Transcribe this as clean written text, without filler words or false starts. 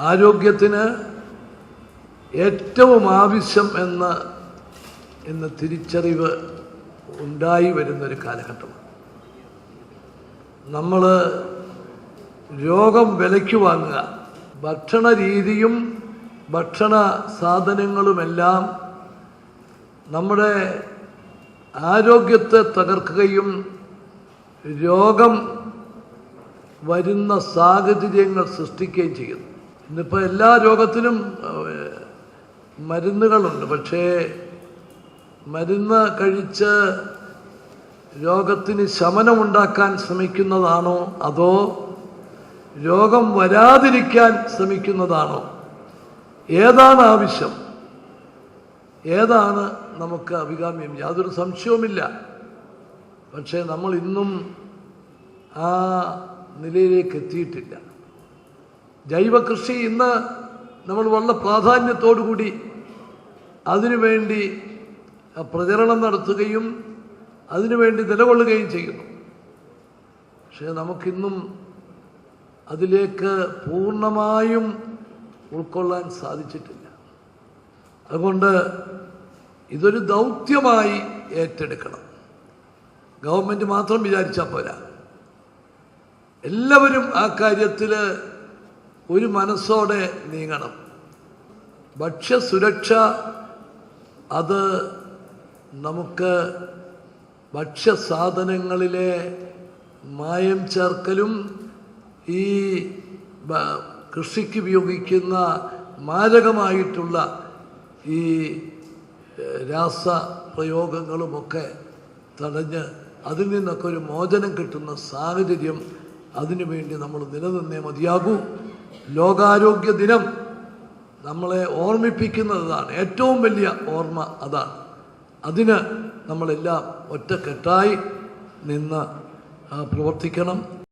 ആരോഗ്യത്തിന് ഏറ്റവും ആവശ്യം എന്ന തിരിച്ചറിവ് ഉണ്ടായി വരുന്നൊരു കാലഘട്ടമാണ്. നമ്മൾ രോഗം വിലയ്ക്ക് വാങ്ങുക, ഭക്ഷണ രീതിയും ഭക്ഷണ സാധനങ്ങളുമെല്ലാം നമ്മുടെ ആരോഗ്യത്തെ തകർക്കുകയും രോഗം വരുന്ന സാഹചര്യങ്ങൾ സൃഷ്ടിക്കുകയും ചെയ്യുന്നു. ഇന്നിപ്പോൾ എല്ലാ രോഗത്തിനും മരുന്നുകളുണ്ട്. പക്ഷേ മരുന്ന് കഴിച്ച് രോഗത്തിന് ശമനമുണ്ടാക്കാൻ ശ്രമിക്കുന്നതാണോ അതോ രോഗം വരാതിരിക്കാൻ ശ്രമിക്കുന്നതാണോ? ഏതാണ് ആവശ്യം? ഏതാണ് നമുക്ക് അഭികാമ്യം? യാതൊരു സംശയവുമില്ല. പക്ഷേ നമ്മൾ ഇന്നും ആ നിലയിലേക്ക് എത്തിയിട്ടില്ല. ജൈവകൃഷി ഇന്ന് നമ്മൾ വളരെ പ്രാധാന്യത്തോടുകൂടി അതിനുവേണ്ടി പ്രചരണം നടത്തുകയും അതിനുവേണ്ടി നിലകൊള്ളുകയും ചെയ്യുന്നു. പക്ഷേ നമുക്കിന്നും അതിലേക്ക് പൂർണ്ണമായും ഉൾക്കൊള്ളാൻ സാധിച്ചിട്ടില്ല. അതുകൊണ്ട് ഇതൊരു ദൗത്യമായി ഏറ്റെടുക്കണം. ഗവൺമെൻറ് മാത്രം വിചാരിച്ചാൽ പോരാ. എല്ലാവരും ആ കാര്യത്തിൽ ഒരു മനസ്സോടെ നീങ്ങണം. ഭക്ഷ്യസുരക്ഷ അത് നമുക്ക് ഭക്ഷ്യസാധനങ്ങളിലെ മായം ചേർക്കലും ഈ കൃഷിക്ക് ഉപയോഗിക്കുന്ന മാരകമായിട്ടുള്ള ഈ രാസപ്രയോഗങ്ങളുമൊക്കെ തടഞ്ഞ് അതിൽ നിന്നൊക്കെ ഒരു മോചനം കിട്ടുന്ന സാഹചര്യം അതിനുവേണ്ടി നമ്മൾ നിലനിന്നേ മതിയാകൂ. ലോകാരോഗ്യ ദിനം നമ്മളെ ഓർമ്മിപ്പിക്കുന്നതാണ്. ഏറ്റവും വലിയ ഓർമ്മ അതാണ്. അതിന് നമ്മളെല്ലാം ഒറ്റക്കെട്ടായി നിന്ന് പ്രവർത്തിക്കണം.